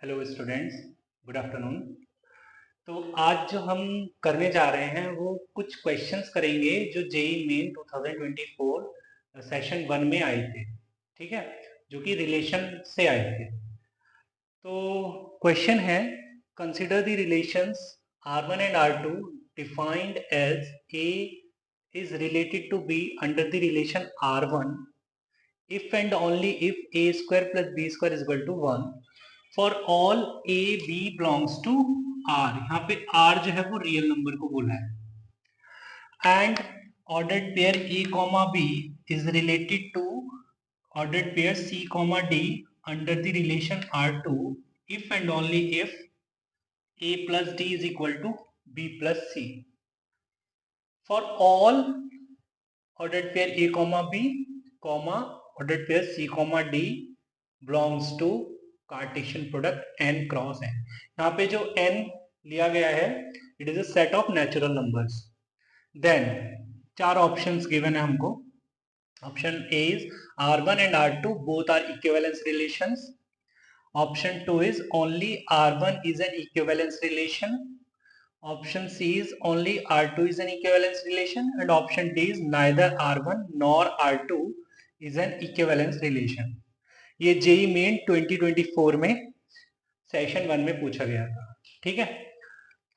Hello students, good afternoon. तो आज जो हम करने जा रहे हैं वो कुछ क्वेश्चंस करेंगे जो जेई मेन 2024 सेशन 1 में आए थे। ठीक है, जो कि रिलेशन से आए थे। तो क्वेश्चन है, consider the relations R1 and R2 defined as A is related to B under the relation R1 if and only if A square plus B square is equal to 1 for all A B belongs to R। यहाँ पे R जो है वो real number को बोला है। And ordered pair A comma B is related to ordered pair C comma D under the relation R2 if and only if A plus D is equal to B plus C for all ordered pair A comma B comma ordered pair C comma D belongs to cartesian product n cross n। यहाँ पे जो n लिया गया है it is a set of natural numbers. Then चार options given है हमको। Option A is R1 and R2 both are equivalence relations. Option 2 is only R1 is an equivalence relation. Option C is only R2 is an equivalence relation, and option D is neither R1 nor R2 is an equivalence relation. ये JEE main 2024 में session 1 में पूछा गया था। ठीक है,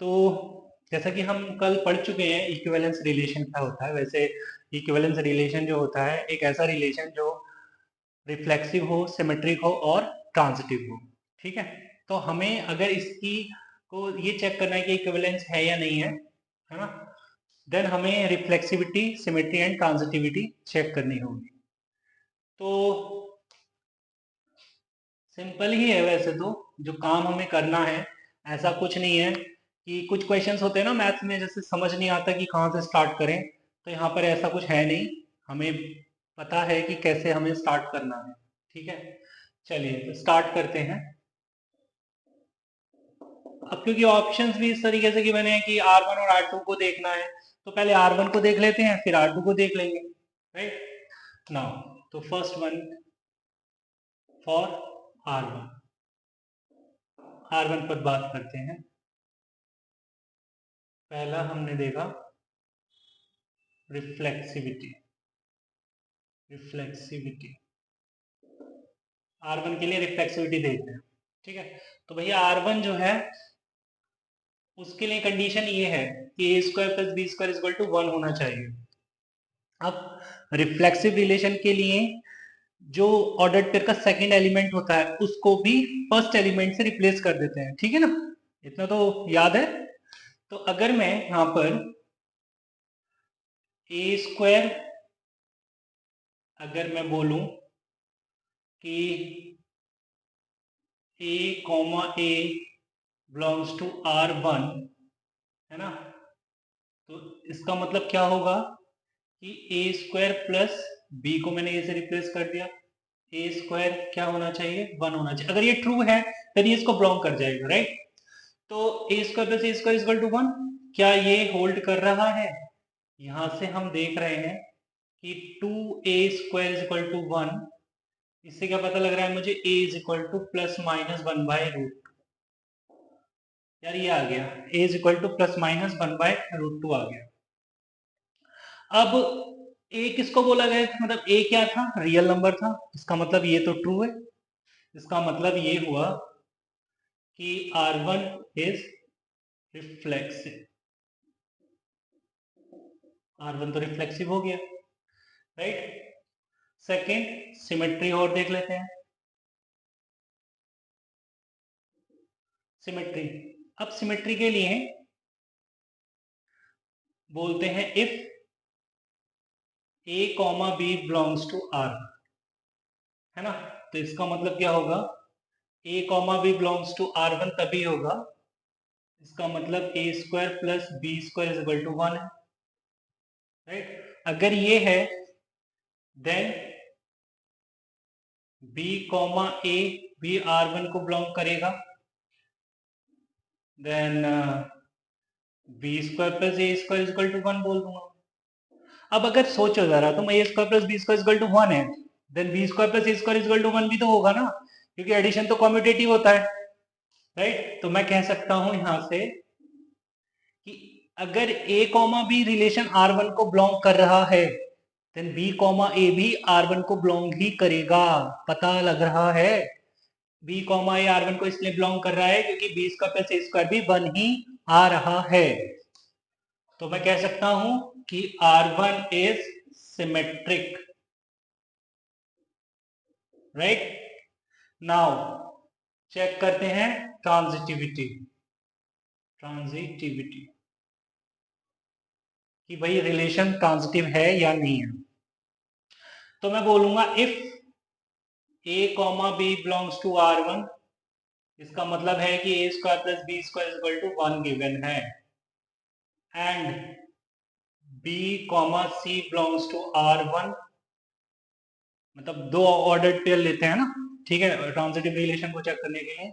तो जैसा कि हम कल पढ़ चुके हैं इक्विवेलेंस रिलेशन क्या होता है। वैसे इक्विवेलेंस रिलेशन जो होता है एक ऐसा रिलेशन जो रिफ्लेक्सिव हो, सिमेट्रिक हो और ट्रांजिटिव हो। ठीक है, तो हमें अगर इसकी को ये चेक करना है कि इक्विवेलेंस है या नहीं है ना, देन हमें reflexivity, symmetry and transitivity check करनी होगी। तो सिंपल ही है वैसे तो, जो काम हमें करना है ऐसा कुछ नहीं है कि कुछ क्वेश्चंस होते हैं ना मैथ्स में जैसे समझ नहीं आता कि कहाँ से स्टार्ट करें, तो यहाँ पर ऐसा कुछ है नहीं, हमें पता है कि कैसे हमें स्टार्ट करना है। ठीक है, चलिए तो स्टार्ट करते हैं। अब क्योंकि ऑप्शंस भी इस तरीके से गिवन है कि R1 और R2 को देखना है, तो पहले R1 को देख लेते हैं फिर R2 को देख लेंगे। राइट नाउ, तो फर्स्ट वन फॉर R1 पर बात करते हैं। पहला हमने देखा रिफ्लेक्सिविटी। R1 के लिए रिफ्लेक्सिविटी देखते हैं। ठीक है, तो भैया R1 जो है उसके लिए कंडीशन ये है कि A square plus B square equal to 1 होना चाहिए। अब रिफ्लेक्सिव रिलेशन के लिए जो ऑर्डर्ड पेयर का सेकंड एलिमेंट होता है उसको भी फर्स्ट एलिमेंट से रिप्लेस कर देते हैं। ठीक है ना, इतना तो याद है। तो अगर मैं यहां पर A स्क्वायर अगर मैं बोलूं कि A comma A belongs to R1 है ना, तो इसका मतलब क्या होगा कि A स्क्वायर प्लस B को मैंने A से रिप्लेस कर दिया, A स्क्वायर क्या होना चाहिए 1 होना चाहिए। अगर ये ट्रू है फिर ये इसको बिलोंग कर जाएगा। राइट, तो A square plus A square equal to 1 क्या ये होल्ड कर रहा है? यहां से हम देख रहे हैं कि 2A स्क्वायर इक्वल टू 1, इससे क्या पता लग रहा है मुझे A is equal to plus minus 1 by root. यार ये आ गया A is equal to plus minus 1 by root 2 आ गया। अब A किसको बोला गया था, मतलब A क्या था, रियल नंबर था, इसका मतलब ये तो ट्रू है। इसका मतलब ये हुआ कि R1 इज रिफ्लेक्सिव। R1 तो रिफ्लेक्सिव हो गया। राइट, सेकेंड सिमेट्री और देख लेते हैं। सिमेट्री, अब सिमेट्री के लिए बोलते हैं if A comma B belongs to R, है ना, तो इसका मतलब क्या होगा A comma B belongs to R1 तभी होगा, इसका मतलब A square plus B square is equal to 1 है। राइट, अगर ये है देन B कॉमा A भी R1 को बिलोंग करेगा, then B square plus A square is equal to 1 बोल दूंगा। अब अगर सोचो जरा तुम A square plus B square equal to 1 है, then B square plus A square equal to 1 भी तो होगा ना, क्योंकि एडिशन तो कम्यूटेटिव होता है। राइट। तो मैं कह सकता हूं यहां से कि अगर a comma B relation R1 को बिलोंग कर रहा है देन b कॉमा ए भी R1 को बिलोंग ही करेगा। पता लग रहा है? b कॉमा ए R1 को इसलिए बिलोंग कर रहा है क्योंकि b square plus a square भी 1 ही आ रहा है। तो मैं कह सकता हूं कि R1 is symmetric, right. Now check करते हैं ट्रांजिटिविटी कि भाई रिलेशन ट्रांजिटिव है या नहीं है। तो मैं बोलूंगा if a comma B belongs to R1, इसका मतलब है कि a square plus B square equal to 1 given है, and b comma C belongs to R1, मतलब दो ऑर्डर पेयर लेते हैं ना, ठीक है, ट्रांजिटिव रिलेशन को चेक करने के लिए।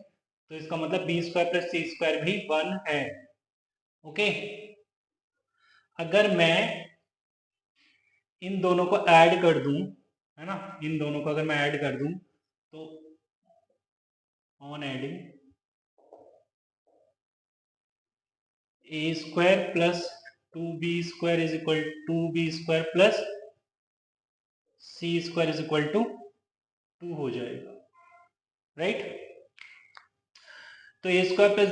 तो इसका मतलब B square plus C square भी 1 है। ओके, अगर मैं इन दोनों को ऐड कर दूं, है ना, इन दोनों को अगर मैं ऐड कर दूं तो on adding A square plus 2b square is equal 2b square plus C square is equal to 2 हो जाएगा, राइट। तो A square plus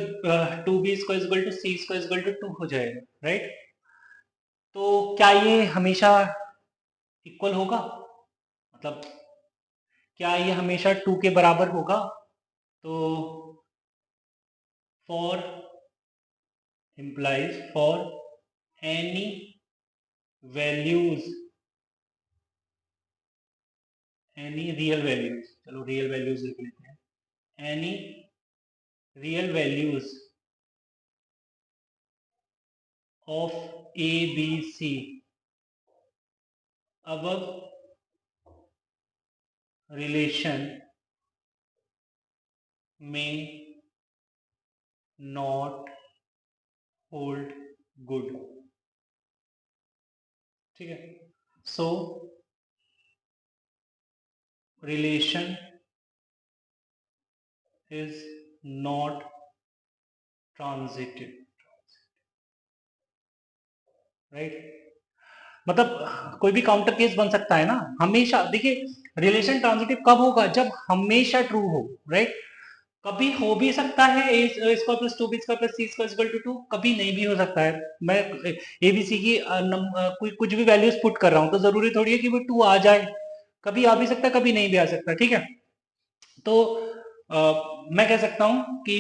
2b square is equal to C square is equal to 2 हो जाएगा, right. तो क्या ये हमेशा equal होगा, मतलब क्या ये हमेशा 2 के बराबर होगा? तो for implies for any values, any real values, चलो real values लिख लेते हैं, any real values of a b c above relation may not hold good, ठीक है। सो relation is not transitive, right. मतलब कोई भी काउंटर केस बन सकता है ना हमेशा। देखिए रिलेशन ट्रांजिटिव कब होगा, जब हमेशा ट्रू हो, राइट। कभी हो भी सकता है A square plus 2b square plus C square equal to 2, कभी नहीं भी हो सकता है। मैं एबीसी की कोई कुछ भी वैल्यूज पुट कर रहा हूं तो जरूरी थोड़ी है कि वो 2 आ जाए, कभी आ भी सकता है कभी नहीं भी आ सकता, ठीक है। तो मैं कह सकता हूं कि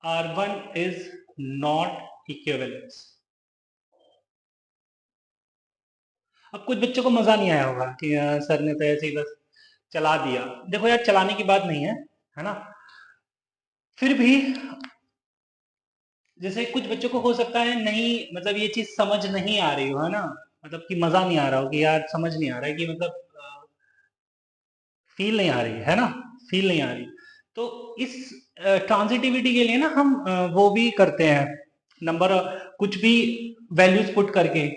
R1 इज नॉट इक्विवेलेंस। अब कुछ बच्चों को मजा नहीं आया होगा कि सर ने तो ऐसे ही बस चला दिया। देखो यार चलाने की बात नहीं है ना। फिर भी जैसे कुछ बच्चों को हो सकता है नहीं, मतलब ये चीज समझ नहीं आ रही हो, है ना, मतलब कि मजा नहीं आ रहा हो कि यार समझ नहीं आ रहा है कि मतलब फील नहीं आ रही है ना, फील नहीं आ रही। तो इस ट्रांजिटिविटी के लिए ना हम वो भी करते हैं, नंबर कुछ भी वैल्यूज पुट करके,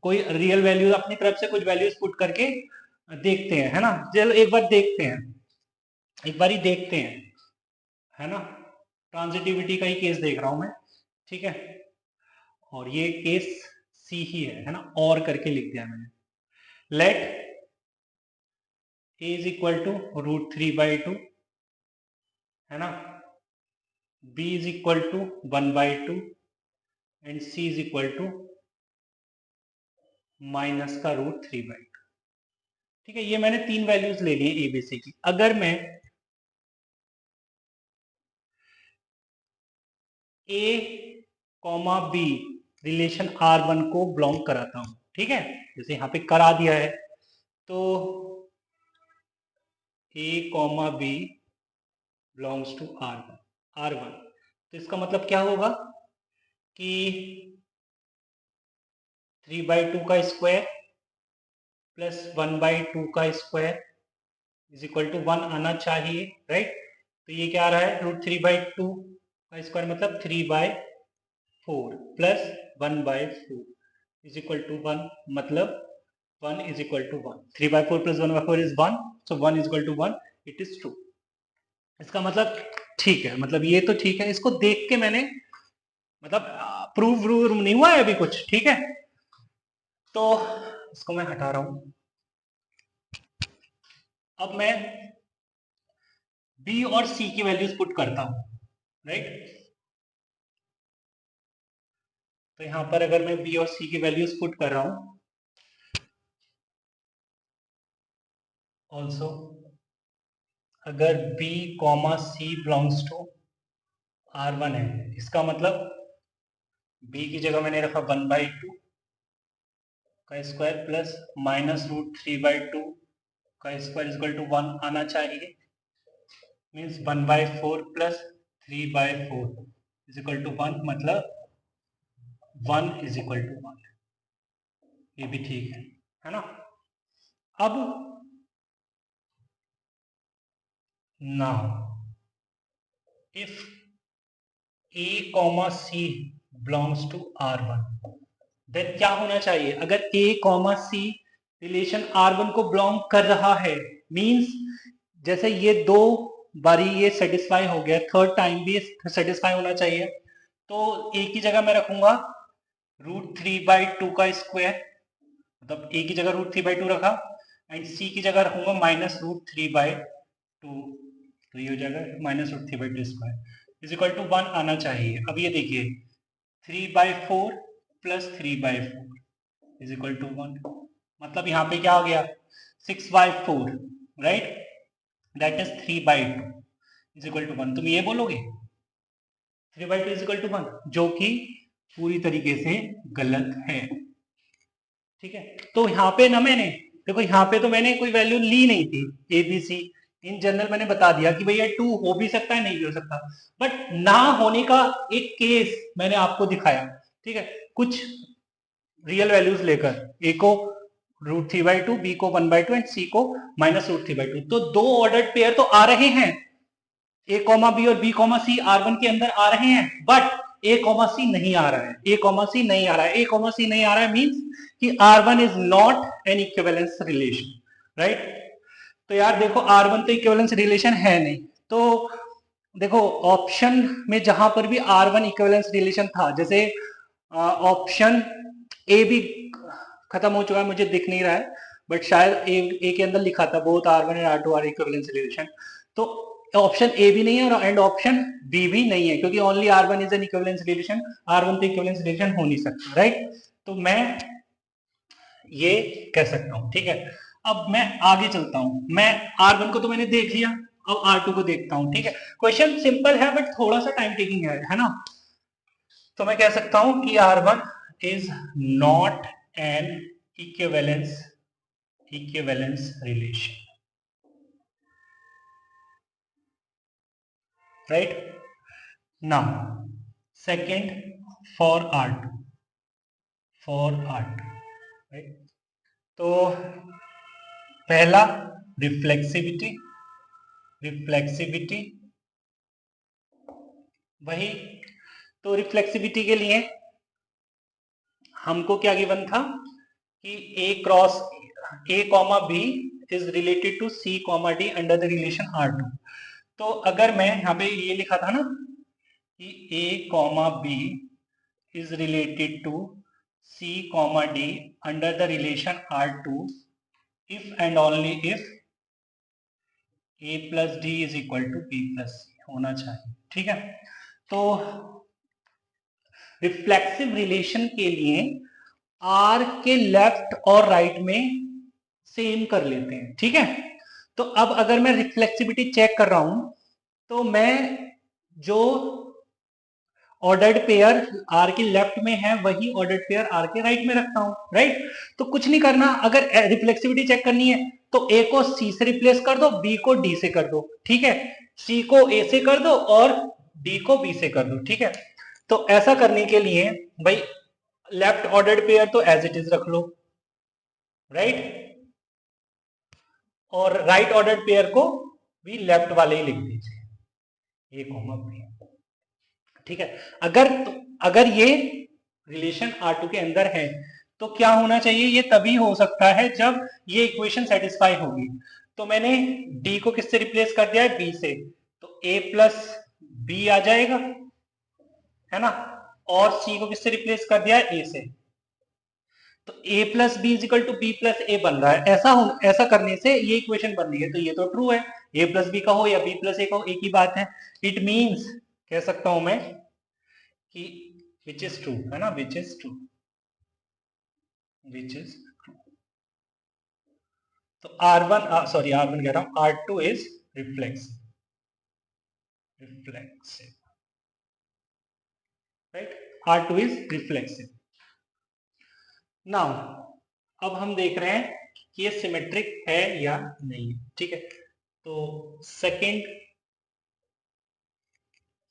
कोई रियल वैल्यूज अपनी तरफ से कुछ वैल्यूज पुट करके देखते हैं, है ना। चलो एक बार देखते हैं, एक बार ही देखते हैं, है ना। ट्रांजिटिविटी का ही केस देख रहा हूं मैं, ठीक है। और ये केस सी ही है ना, और करके लिख दिया मैंने। Let a is equal to √3/2, है ना, b is equal to 1/2 and c is equal to -√3/2, ठीक है। ये मैंने 3 वैल्यूज ले ली है एबीसी की। अगर मैं a comma B relation R1 को बिलोंग कराता हूं, ठीक है, जैसे यहां पे करा दिया है, तो a comma B belongs to R1, तो इसका मतलब क्या होगा कि 3/2 का स्क्वायर प्लस 1/2 का स्क्वायर इज इक्वल टू 1 आना चाहिए, राइट। तो ये क्या आ रहा है, √3/2 का स्क्वायर मतलब 3/4 प्लस 1/4 इज इक्वल टू 1, मतलब 1 इज इक्वल टू 1। 3/4 प्लस 1/4 is 1, so 1 is equal to 1, it is true। इसका मतलब ठीक है, मतलब ये तो ठीक है, इसको देख के मैंने मतलब प्रूव नहीं हुआ है अभी कुछ, ठीक है। तो इसको मैं हटा रहा हूं। अब मैं बी और सी की वैल्यूज पुट करता हूं, राइट। तो यहां पर अगर मैं बी और सी की वैल्यूज पुट कर रहा हूं, ऑल्सो अगर b comma C belongs to R1 है, इसका मतलब बी की जगह मैंने रखा 1/2 का स्क्वायर प्लस -√3/2 का स्क्वायर इक्वल टू 1 आना चाहिए। मीन्स 1/4 प्लस 3/4 इज इक्वल टू 1, मतलब 1 इज इक्वल टू 1। ये भी ठीक है ना। अब now if A comma C belongs to R1, then क्या होना चाहिए? अगर A comma C relation R1 को बिलोंग कर रहा है, मींस जैसे ये 2 बारी ये सेटिस्फाई हो गया, थर्ड टाइम भी सेटिस्फाई होना चाहिए। तो A की जगह मैं रखूंगा √3/2 का स्क्वायर, मतलब A की जगह √3/2 रखा, एंड C की जगह रखूंगा -√3/2, तो ये हो जाएगा -√3/2 स्क्वायर इज इक्वल टू 1 आना चाहिए। अब ये देखिए 3/4 प्लस 3/4 इज इक्वल टू 1, मतलब यहाँ पे क्या आ गया 6/4, right, that is 3/2 is equal to 1। तुम ये बोलोगे 3/2 इज इक्वल टू 1, जो कि पूरी तरीके से गलत है, ठीक है। तो यहाँ पे ना मैंने देखो, यहाँ पे तो मैंने कोई वैल्यू ली नहीं थी ए बी सी, इन जनरल मैंने बता दिया कि भैया 2 हो भी सकता है, नहीं भी हो सकता, बट ना होने का एक केस मैंने आपको दिखाया, ठीक है, कुछ रियल वैल्यूज लेकर, ए को √3/2, बी को 1/2 एंड सी को -√3/2, तो 2 ऑर्डर्ड पेयर तो आ रहे हैं, ए कॉमा बी और बी कॉमा सी R1 के अंदर आ रहे हैं, बट ए कॉमा सी नहीं आ रहा है, ए कॉमा सी नहीं आ रहा है, ए कॉमा सी नहीं आ रहा है मींस कि R1 is not an equivalence relation, right. तो यार देखो R1 तो इक्विवेलेंस रिलेशन है नहीं, तो देखो ऑप्शन में जहां पर भी R1 इक्विवेलेंस रिलेशन था, जैसे ऑप्शन ए भी खत्म हो चुका है, मुझे दिख नहीं रहा है, बट शायद ए के अंदर लिखा था both R1 and R2 are equivalence relation, तो ऑप्शन ए भी नहीं है एंड ऑप्शन बी भी नहीं है, क्योंकि only R1 is an equivalence relation, R1 तो इक्विवेलेंस रिलेशन हो नहीं सकता, राइट। तो मैं ये कह सकता हूं, ठीक है। अब मैं आगे चलता हूं, मैं R1 को तो मैंने देख लिया, अब R2 को देखता हूं, ठीक है। क्वेश्चन सिंपल है बट थोड़ा सा टाइम टेकिंग है ना। तो मैं कह सकता हूं कि R1 is not an equivalence relation, right. Now second for R2, right. तो पहला रिफ्लेक्सिविटी, वही, तो रिफ्लेक्सिविटी के लिए हमको क्या गिवन था कि A comma B is related to C comma D under the relation R2। तो अगर मैं यहाँ पे ये लिखा था ना कि A comma B is related to C comma D under the relation R2 if and only if A plus D is equal to B plus C होना चाहिए, ठीक है। तो रिफ्लेक्सिव रिलेशन के लिए आर के लेफ्ट और राइट में सेम कर लेते हैं, ठीक है। तो अब अगर मैं रिफ्लेक्सिविटी चेक कर रहा हूं, तो मैं जो ऑर्डर्ड पेयर आर के लेफ्ट में है वही ऑर्डर्ड पेयर आर के राइट में रखता हूं, राइट। तो कुछ नहीं करना, अगर रिफ्लेक्सिविटी चेक करनी है तो ए को सी से रिप्लेस कर दो, बी को डी से कर दो, ठीक है, सी को ए से कर दो और डी को बी से कर दो, ठीक है। तो ऐसा करने के लिए भाई लेफ्ट ऑर्डर्ड पेयर तो एज इट इज रख लो, राइट, और राइट ऑर्डर्ड पेयर को भी लेफ्ट वाले ही लिख दीजिए, ए कॉमा बी, ठीक है। अगर ये रिलेशन R2 के अंदर है तो क्या होना चाहिए, ये तभी हो सकता है जब ये इक्वेशन सेटिस्फाई होगी। तो मैंने D को किससे रिप्लेस कर दिया है, B से, तो ए प्लस बी आ जाएगा, है ना, और सी को किससे रिप्लेस कर दिया है, ए से। तो a plus B is equal to B plus A बन रहा है। ऐसा करने से ये इक्वेशन बन रही है, तो ये तो ट्रू है। a प्लस बी का हो या b प्लस ए का हो, एक ही बात है। इट मीन्स कह सकता हूं मैं कि विच इज ट्रू, है ना, which is true, which is true. तो R1 कह रहा हूं, R2 is reflexive, reflexive, right, R2 is reflexive. Now अब हम देख रहे हैं कि ये सिमेट्रिक है या नहीं है, ठीक है। तो second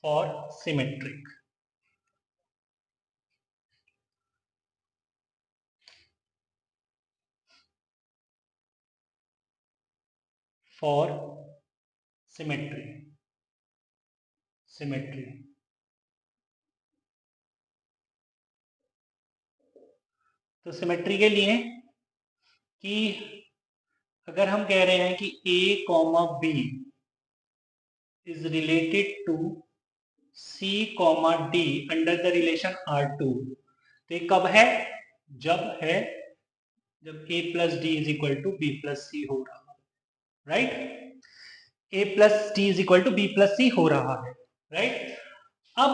for symmetric, for symmetry, symmetry. तो सिमेट्री के लिए कि अगर हम कह रहे हैं कि a comma B is related to c comma D under the relation R2, तो ये कब है, जब a plus D is equal to B plus C हो रहा है, right, a plus D is equal to B plus C हो रहा है, राइट। अब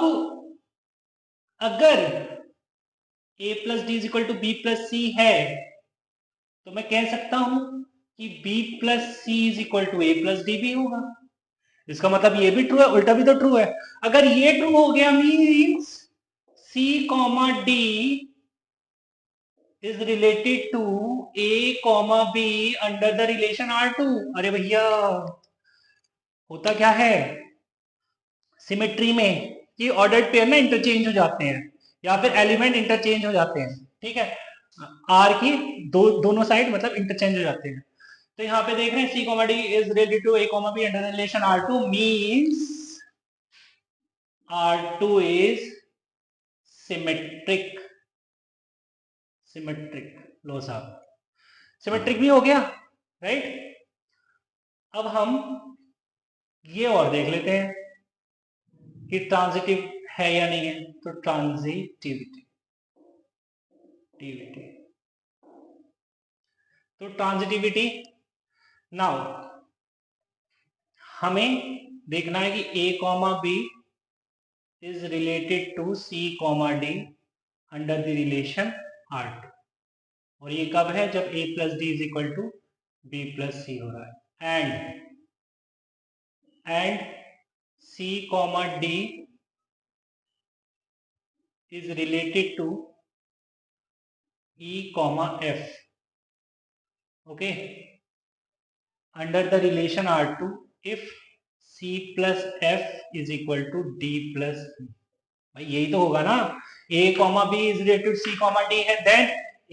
अगर a plus D is equal to B plus C है, तो मैं कह सकता हूं कि b plus C is equal to A plus D भी होगा। इसका मतलब ये भी ट्रू है, उल्टा भी तो ट्रू है। अगर ये ट्रू हो गया means c comma D is related to a comma B under the relation R2। अरे भैया, होता क्या है सिमेट्री में कि ऑर्डर्ड पेयर ना इंटरचेंज हो जाते हैं, या फिर एलिमेंट इंटरचेंज हो जाते हैं, ठीक है। आर की दोनों साइड मतलब इंटरचेंज हो जाते हैं। तो यहाँ पे देख रहे हैं C comma D is related to A comma B under relation R2 means R2 is symmetric, symmetric. लो साहब, सिमेट्रिक भी हो गया, राइट। अब हम ये और देख लेते हैं कि ट्रांजिटिव है या नहीं है। तो ट्रांजिटिविटी, तो ट्रांजिटिविटी नाउ हमें देखना है कि a comma B is related to c comma D under the relation R2, और ये कब है, जब a plus D is equal to B plus C हो रहा है, and c comma D is related to e comma f, okay, under the relation R2 if c plus f is equal to d plus e। भाई यही तो होगा ना, a comma B is related to c comma D है, then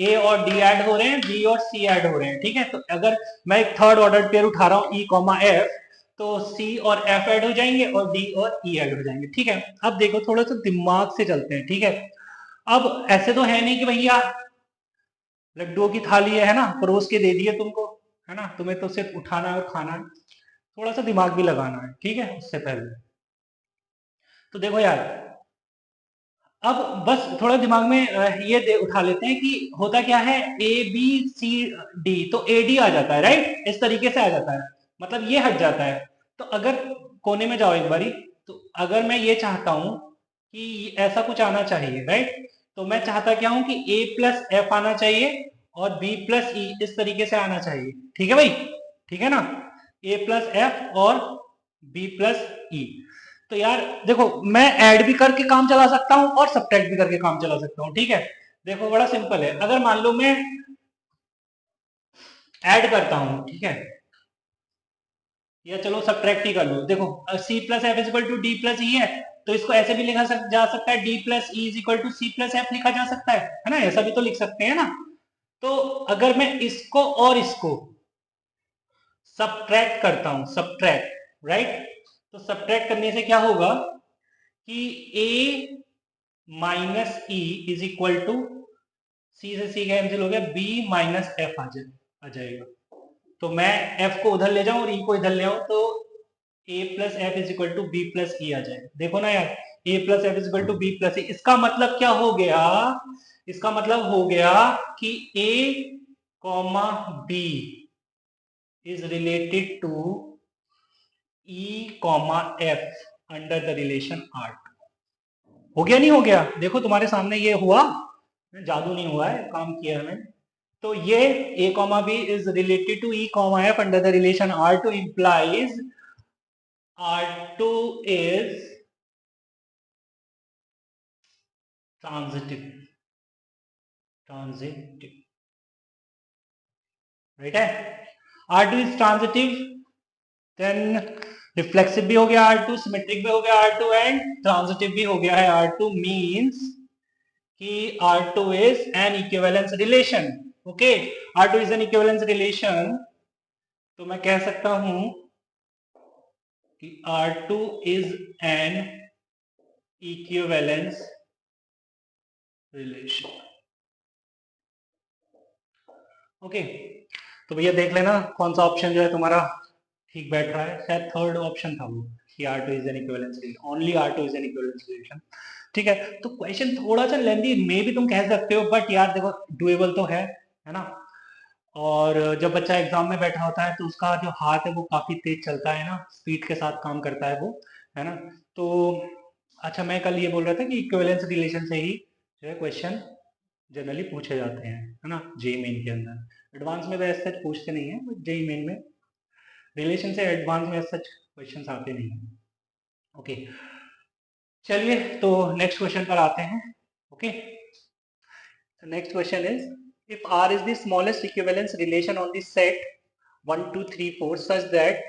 a और d add हो रहे हैं, b और c ऐड हो रहे हैं, ठीक है। तो अगर मैं एक थर्ड ऑर्डर पेयर उठा रहा हूं e कॉमा f, तो c और f ऐड हो जाएंगे और d और e ऐड हो जाएंगे, ठीक है। अब देखो थोड़ा सा दिमाग से चलते हैं, ठीक है। अब ऐसे तो है नहीं कि भैया लड्डुओं की थाली है ना, परोस के दे दिए तुमको, है ना, तुम्हें तो सिर्फ उठाना है और खाना है। थोड़ा सा दिमाग भी लगाना है, ठीक है, उससे पहले। तो देखो यार, अब बस थोड़ा दिमाग में ये उठा लेते हैं कि होता क्या है, ए बी सी डी, तो ए डी आ जाता है, राइट, इस तरीके से आ जाता है, मतलब ये हट जाता है। तो अगर कोने में जाओ एक बारी, तो अगर मैं ये चाहता हूं कि ऐसा कुछ आना चाहिए, राइट, तो मैं चाहता क्या हूं कि ए प्लस एफ आना चाहिए और बी प्लस ई इस तरीके से आना चाहिए, ठीक है भाई, ठीक है ना, ए प्लस एफ और बी प्लस ई। तो यार देखो, मैं ऐड भी करके काम चला सकता हूं और सब्ट्रैक्ट भी करके काम चला सकता हूं, ठीक है। देखो बड़ा सिंपल है, अगर मान लो मैं ऐड करता हूं, ठीक है, या चलो सब्ट्रैक्ट ही कर लो। देखो c plus F is equal to D plus E है, तो इसको ऐसे भी लिखा जा सकता है, D plus E is equal to C plus F लिखा जा सकता है ना, ऐसा भी तो लिख सकते हैं ना। तो अगर मैं इसको और इसको सब्ट्रैक्ट करता हूं, सब्ट्रैक्ट, राइट, तो सब्ट्रैक्ट करने से क्या होगा कि a minus E is equal to C से सी कैंसिल हो गया, b माइनस एफ आ जाएगा। तो मैं f को उधर ले जाऊं और e को इधर ले आऊं, तो A plus F is equal to B plus E आ जाए। देखो ना यार, A plus F is equal to B plus E, इसका मतलब क्या हो गया? इसका मतलब हो गया कि A comma B is related to E comma F under the relation R. हो गया नहीं हो गया? देखो तुम्हारे सामने ये हुआ, जादू नहीं हुआ है, काम किया है। तो ये a comma b is related to e comma f under the relation R2 implies R2 is transitive, right है? R2 is transitive, then reflexive भी हो गया R2, सिमेट्रिक भी हो गया R2 एंड ट्रांजिटिव भी हो गया है R2, मींस कि R2 is an equivalence relation। Okay, R2 is an equivalence relation, तो मैं कह सकता हूं कि R2 is an equivalence relation। Okay, तो भैया देख लेना कौन सा ऑप्शन जो है तुम्हारा ठीक बैठ रहा है। शायद थर्ड ऑप्शन था वो कि R2 is an equivalence relation, only R2 is an equivalence relation। ठीक है, तो क्वेश्चन थोड़ा सा लेंदी में भी तुम कह सकते हो, बट यार देखो डुएबल तो है ना। और जब बच्चा एग्जाम में बैठा होता है तो उसका जो हाथ है वो काफी तेज चलता है ना, स्पीड के साथ काम करता है वो, है ना। तो अच्छा, मैं कल ये बोल रहा था कि इक्विवेलेंस रिलेशन से ही जो है क्वेश्चन जनरली पूछे जाते हैं, है ना, जेईई मेन के अंदर। एडवांस में तो ऐसा सच पूछते नहीं है, बट जेईई मेन में रिलेशन से एडवांस में सच क्वेश्चन आते नहीं है। ओके, चलिए तो नेक्स्ट क्वेश्चन पर आते हैं। Okay, next question is, if R is the smallest equivalence relation on the set 1, 2, 3, 4 such that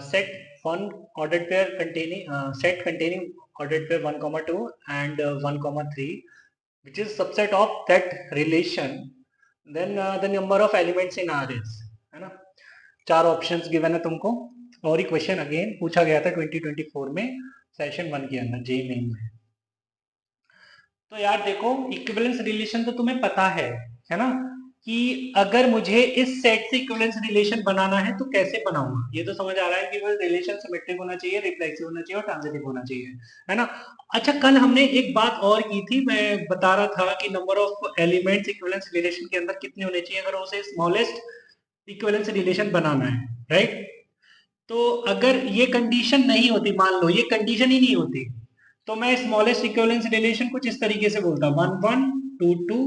set one ordered pair containing set containing ordered pair 1, 2 and 1, 3 which is subset of that relation, then the number of elements in R is, है ना। चार options given है तुमको, और ये question again पूछा गया था 2024 में सेशन 1 के अंदर जेईई मेन में। तो यार देखो, इक्विवेलेंस रिलेशन तो तुम्हें पता है ना, कि अगर मुझे इस सेट से इक्विवेलेंस रिलेशन बनाना है तो कैसे बनाऊंगा, ये तो समझ आ रहा है कि बस रिलेशन सिमेट्रिक होना चाहिए, रिफ्लेक्सिव होना चाहिए और ट्रांजिटिव होना चाहिए, है ना। अच्छा, कल हमने एक बात और की थी, मैं बता रहा था कि number of elements equivalence relation के अंदर कितने होने चाहिए अगर उसे स्मॉलेस्ट इक्विवेलेंस रिलेशन बनाना है, राइट। तो अगर ये कंडीशन नहीं होती, मान लो ये कंडीशन ही नहीं होती, तो मैं स्मॉलेस्ट इक्विवेलेंस रिलेशन कुछ इस तरीके से बोलता, 1 1 2 2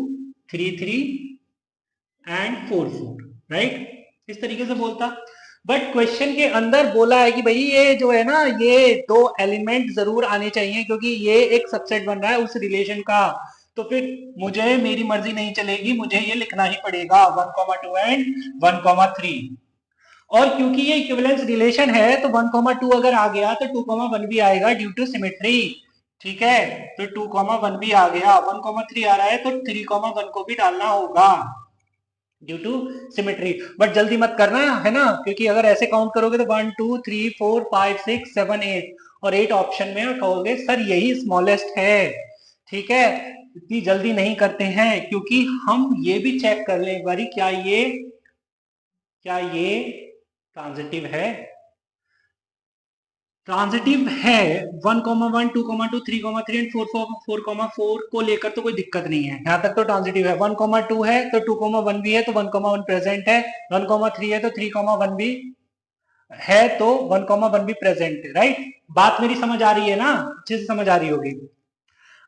3 3 एंड 4 4, राइट, इस तरीके से बोलता। बट क्वेश्चन के अंदर बोला है कि भाई ये जो है ना, ये दो एलिमेंट जरूर आने चाहिए क्योंकि ये एक सबसेट बन रहा है उस रिलेशन का। तो फिर मुझे मेरी मर्जी नहीं चलेगी, मुझे ये लिखना ही पड़ेगा 1, 2 एंड 1, 3। और क्योंकि ये इक्विवेलेंस रिलेशन है तो 1, 2 अगर आ गया तो 2, 1 भी आएगा ड्यू टू सिमेट्री। ठीक है, तो 2, 1 भी आ गया, 1, 3 आ रहा है तो 3, 1 को भी डालना होगा ड्यू टू सिमेट्री। बट जल्दी मत करना है ना, क्योंकि अगर ऐसे काउंट करोगे तो 1 2 3 4 5 6 7 8 और 8 ऑप्शन में कहोगे सर यही स्मॉलेस्ट है। ठीक है, इतनी जल्दी नहीं करते हैं, क्योंकि हम ये भी चेक कर लें एक बारी, क्या ये ट्रांजिटिव है। ट्रांजिटिव है, 1, 1 2, 2 3, 3 एंड 4, 4 को लेकर तो कोई दिक्कत नहीं है, यहां तक तो ट्रांजिटिव है। 1, 2 है तो 2, 1 भी है तो 1, 1 प्रेजेंट है, 1, 3 है तो 3, 1 भी है तो 1, 1 भी प्रेजेंट है, राइट। बात मेरी समझ आ रही है ना, अच्छे से समझ आ रही होगी।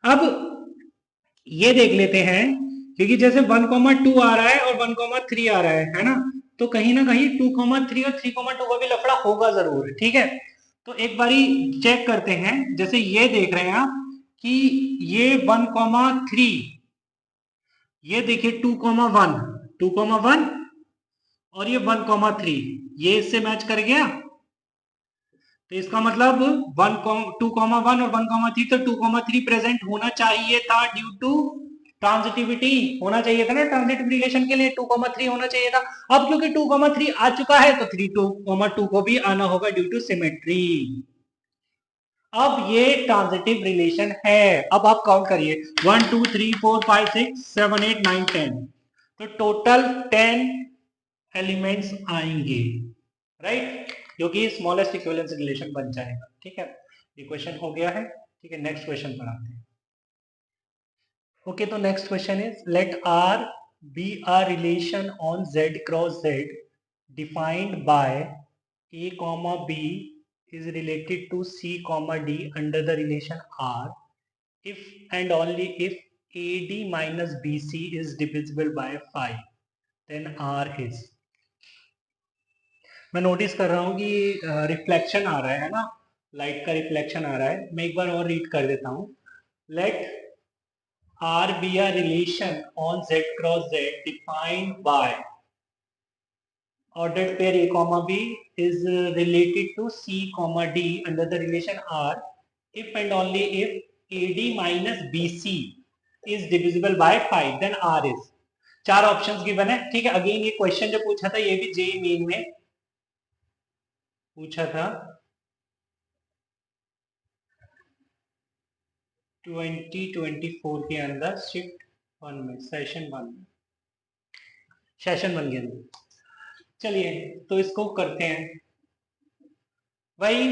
अब ये देख लेते हैं, क्योंकि जैसे 1, 2 आ रहा है और 1, 3 आ रहा है ना, तो कहीं ना कहीं 2, 3 और 3, 2 का भी लफड़ा होगा जरूर। ठीक है, तो एक बारी चेक करते हैं, जैसे ये देख रहे हैं आप कि ये 1, 3, ये देखिए 2, 1, 2, 1 और ये 1, 3, ये इससे मैच कर गया। तो इसका मतलब 1, 2, 1 और 1, 3, तो 2, 3 प्रेजेंट होना चाहिए था ड्यू टू ट्रांजिटिविटी, होना चाहिए था ना, ट्रांजिटिव रिलेशन के लिए 2, 3 होना चाहिए था। अब क्योंकि 2, 3 आ चुका है तो 3, 2 को भी आना होगा ड्यू टू सिमेट्री। अब ये ट्रांजिटिव रिलेशन है। अब आप काउंट करिए, 1 2 3 4 5 6 7 8 9 10, तो टोटल 10 एलिमेंट्स आएंगे, राइट। क्योंकि स्मॉलेस्ट इक्विवेलेंस रिलेशन बन जाएगा। ठीक है, ये क्वेश्चन हो गया है। ठीक है, नेक्स्ट क्वेश्चन पर आते हैं। ओके, तो next question is let R be a relation on z cross z defined by a comma b is related to c comma d under the relation r if and only if ad minus bc is divisible by 5 then r is। मैं notice कर रहा हूँ कि reflection आ रहा है ना, light का reflection आ रहा है। मैं एक बार और रीड कर देता हूँ। लेट R be a relation on z cross z defined by ordered pair a comma b is related to c comma d under the relation R if and only if AD minus BC is divisible by 5 then R is। चार options given है। ठीक है, again ये question जो पूछा था ये भी जेईई मेन में पूछा था 2024 के अंदर शिफ्ट 1 में, सेशन 1 में, सेशन 1 के अंदर। चलिए तो इसको करते हैं भाई।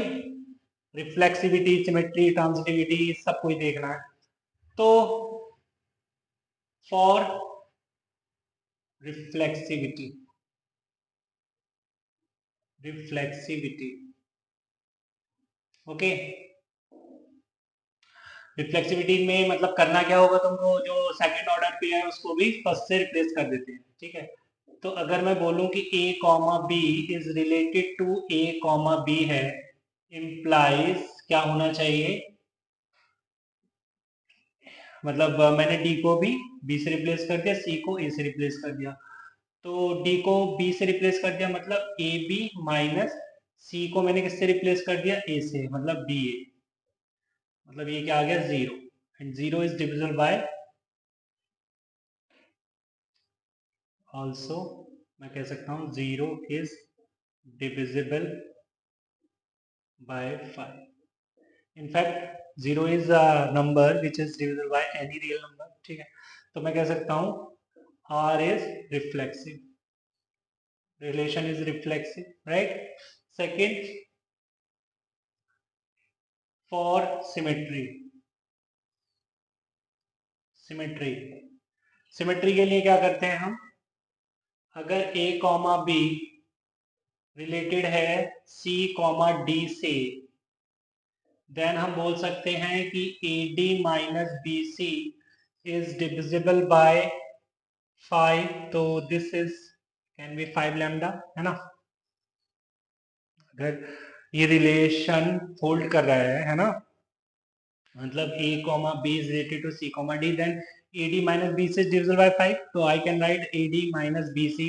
रिफ्लेक्सिविटी, सिमेट्री, ट्रांजिटिविटी सब कुछ देखना है। तो फॉर रिफ्लेक्सिविटी ओके, रिफ्लेक्सिविटी में मतलब करना क्या होगा तुमको, जो सेकंड ऑर्डर पे है उसको भी फर्स्ट से रिप्लेस कर देते हैं। ठीक है, तो अगर मैं बोलूं कि a comma B is related to a comma b है, इम्प्लाइज क्या होना चाहिए, मतलब मैंने d को भी b से रिप्लेस कर दिया, c को a से रिप्लेस कर दिया। तो d को b से रिप्लेस कर दिया मतलब ए बी माइनस c को मैंने किससे रिप्लेस कर दिया, a से, मतलब बी ए, मतलब ये क्या आ गया 0 and 0 is divisible bye also, मैं कह सकता हूँ 0 is divisible by 5। In fact 0 is a number which is divisible by any real number. ठीक है, तो मैं कह सकता हूँ R is reflexive, relation is reflexive, right? Second, for symmetry, symmetry के लिए क्या करते हैं हम, अगर a कॉमा बी रिलेटेड है c कॉमा डी से, देन हम बोल सकते हैं कि a d minus b c is divisible by 5, तो this is can be 5 lambda, है ना। अगर ये रिलेशन होल्ड कर रहा है ना, मतलब a comma b is related to c comma d, then ad minus bc is divisible by 5, so I can write ad minus bc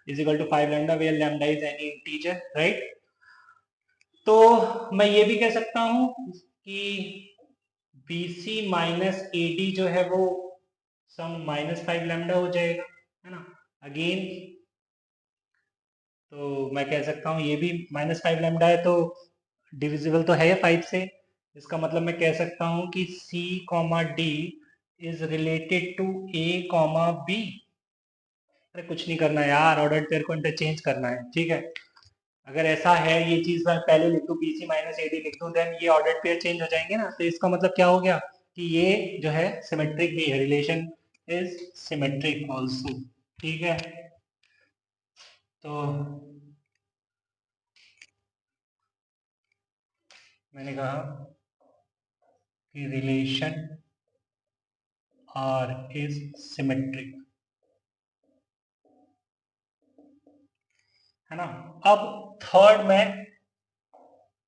is equal to 5 lambda where lambda is any integer, right? तो मैं ये भी कह सकता हूँ कि bc minus ad जो है वो सम माइनस 5 लैम्डा हो जाएगा, है ना। अगेन तो मैं कह सकता हूँ ये भी माइनस 5 लैम्डा है, तो डिविजिबल तो है 5 से, इसका मतलब मैं कह सकता हूँ कि C comma D is related to A comma b. अरे कुछ नहीं करना यार, ऑर्डर पेयर को इंटरचेंज करना है। ठीक है, अगर ऐसा है ये चीज मैं पहले लिख दूँ BC माइनस AD लिख दूँ, देन ये ऑर्डर पेयर चेंज हो जाएंगे ना, तो इसका मतलब क्या हो गया कि ये जो है सिमेट्रिक भी है, रिलेशन इज सिमेट्रिक ऑल्सो। ठीक है, तो मैंने कहा कि रिलेशन R is symmetric, है ना। अब थर्ड में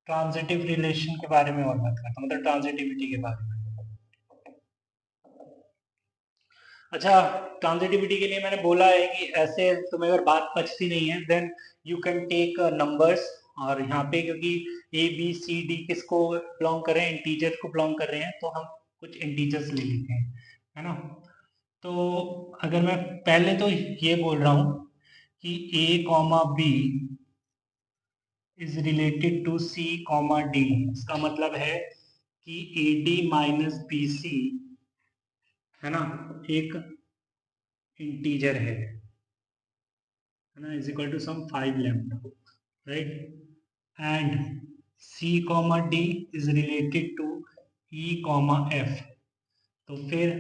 ट्रांजिटिव रिलेशन के बारे में और बात करता हूँ, मतलब ट्रांजिटिविटी के बारे में। अच्छा, ट्रांजिटिविटी के लिए मैंने बोला है कि ऐसे तुम्हें अगर बात पचती नहीं है then you can take numbers, और यहाँ पे क्योंकि ए बी सी डी किसको बिलोंग कर रहे हैं, इंटीजर को बिलोंग कर रहे हैं, तो हम कुछ इंटीजर्स ले लेते हैं, है ना। तो अगर मैं पहले तो ये बोल रहा हूँ कि a comma B is related to c comma d, इसका मतलब है कि a d minus b c, है ना, एक इंटीजर है ना, is equal to some 5 lambda, right. and C, D is related to E, F, तो फिर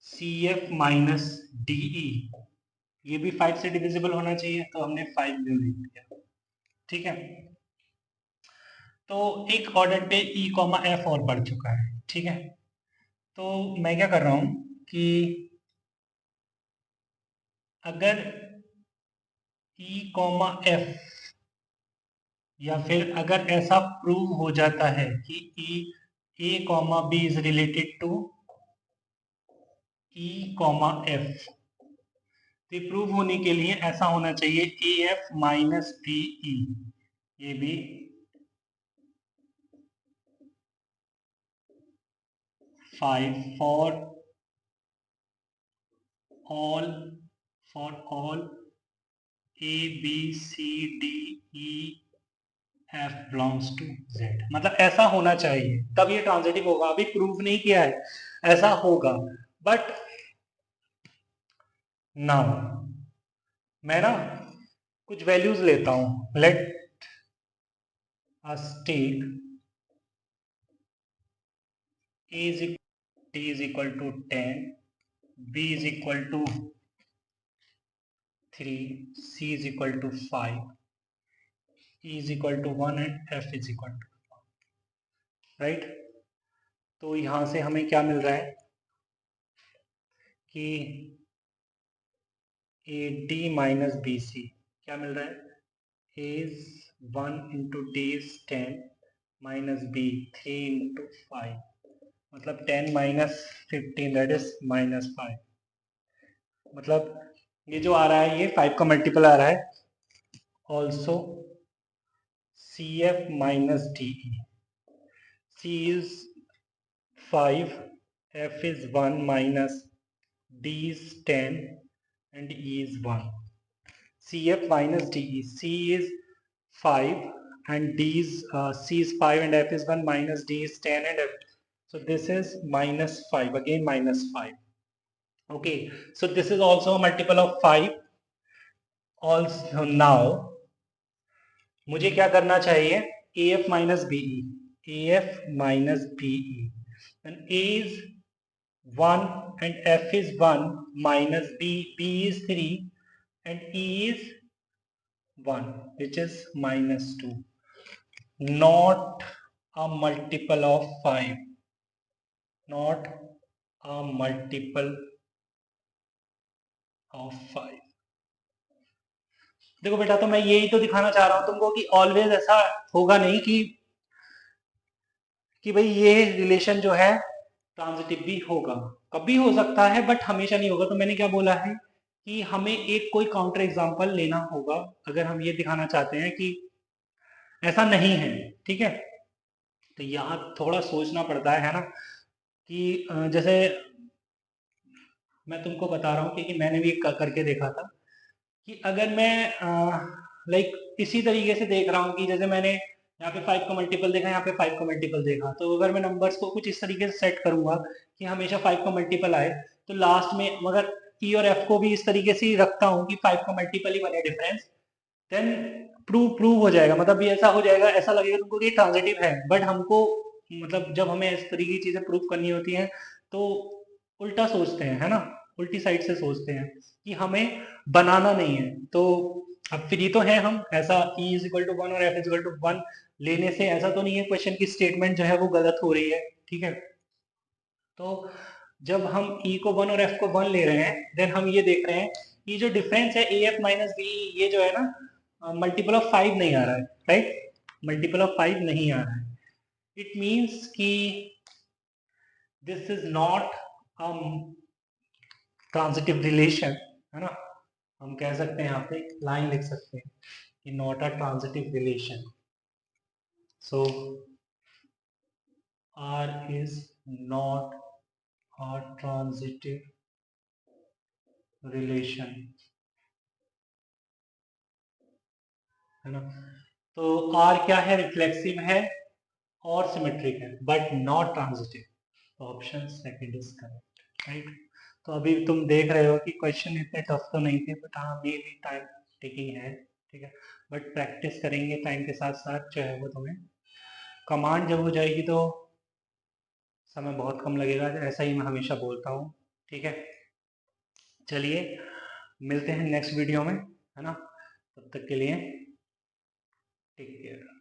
CF माइनस DE ये भी 5 से डिविजिबल होना चाहिए, तो हमने 5 लिख दिया। ठीक है, तो एक ऑर्डर पे E, F और बढ़ चुका है। ठीक है, तो मैं क्या कर रहा हूं कि अगर E, F या फिर अगर ऐसा प्रूव हो जाता है कि A, B is related to E, F, तो प्रूव होने के लिए ऐसा होना चाहिए AF माइनस BE, ये भी five for all A, B, C, D, E, F belongs to Z, मतलब ऐसा होना चाहिए तब ये ट्रांजिटिव होगा। अभी प्रूव नहीं किया है, ऐसा होगा। बट नाउ मैं ना कुछ वैल्यूज लेता हूं। Let us take T is equal to 10, B is equal to 3, C is equal to 5, E is equal to 1 and F is equal to 1, right. तो यहां से हमें क्या मिल रहा है कि AD माइनस BC क्या मिल रहा है, is 1 into D is 10 minus B 3 into 5, मतलब 10 minus 15 that is minus 5, मतलब ये जो आ रहा है ये 5 का मल्टीपल आ रहा है। Also CF minus DE, C is 5, F is 1 minus D is 10 and E is 1. CF minus DE, C is 5 and D is C is 5 and F is 1 minus D is 10 and F. So this is minus 5, again minus 5. Okay, so this is also a multiple of 5. Also now मुझे क्या करना चाहिए, AF minus BE, AF minus BE, and A is 1 and F is 1 minus B, B is 3 and E is 1 which is minus 2, not a multiple of 5, not a multiple of 5। देखो बेटा, तो मैं यही तो दिखाना चाह रहा हूं तुमको कि ऑलवेज ऐसा होगा नहीं कि भाई ये रिलेशन जो है ट्रांजिटिव भी होगा, कभी हो सकता है बट हमेशा नहीं होगा। तो मैंने क्या बोला है कि हमें एक कोई काउंटर एग्जांपल लेना होगा अगर हम ये दिखाना चाहते हैं कि ऐसा नहीं है। ठीक है, तो यहाँ थोड़ा सोचना पड़ता है ना कि जैसे मैं तुमको बता रहा हूँ कि मैंने भी करके देखा था कि अगर मैं लाइक इसी तरीके से देख रहा हूँ कि जैसे मैंने यहाँ पे 5 का मल्टीपल देखा, यहाँ पे 5 का मल्टीपल देखा, तो अगर मैं नंबर्स को कुछ इस तरीके से सेट करूंगा कि हमेशा 5 का मल्टीपल आए, तो लास्ट में मगर ई और एफ को भी इस तरीके से रखता हूँ कि 5 का मल्टीपल ही बने डिफरेंस, देन प्रूव हो जाएगा। मतलब ये ऐसा हो जाएगा, ऐसा लगेगा तुमको कि ट्रांजिटिव है, बट हमको मतलब जब हमें इस तरीके की चीजें प्रूव करनी होती हैं तो उल्टा सोचते हैं, है ना, उल्टी साइड से सोचते हैं कि हमें बनाना नहीं है। तो अब फ्री तो है हम, ऐसा E इज इक्वल टू 1 और F इज इक्वल टू 1 लेने से ऐसा तो नहीं है क्वेश्चन की स्टेटमेंट जो है वो गलत हो रही है। ठीक है, तो जब हम E को 1 और F को 1 ले रहे हैं, देन हम ये देख रहे हैं कि जो डिफरेंस है AF माइनस बी, ये जो है ना मल्टीपल ऑफ 5 नहीं आ रहा है, राइट, मल्टीपल ऑफ 5 नहीं आ रहा है। इट मीन्स कि this is not transitive relation, है ना, हम कह सकते हैं यहाँ पे लाइन लिख सकते हैं कि not a transitive relation. So R is not a transitive relation, है ना। तो R क्या है, रिफ्लेक्सिव है और सिमेट्रिक है but not transitive. Option second is correct, right. तो अभी तुम देख रहे हो कि क्वेश्चन इतने टफ तो नहीं थे, बट हाँ मे भी टाइम टेकिंग है। ठीक है। बट प्रैक्टिस करेंगे टाइम के साथ साथ जो है वो तुम्हें कमांड जब हो जाएगी तो समय बहुत कम लगेगा, ऐसा ही मैं हमेशा बोलता हूँ। ठीक है, चलिए मिलते हैं नेक्स्ट वीडियो में, है ना। तब तक के लिए टेक केयर।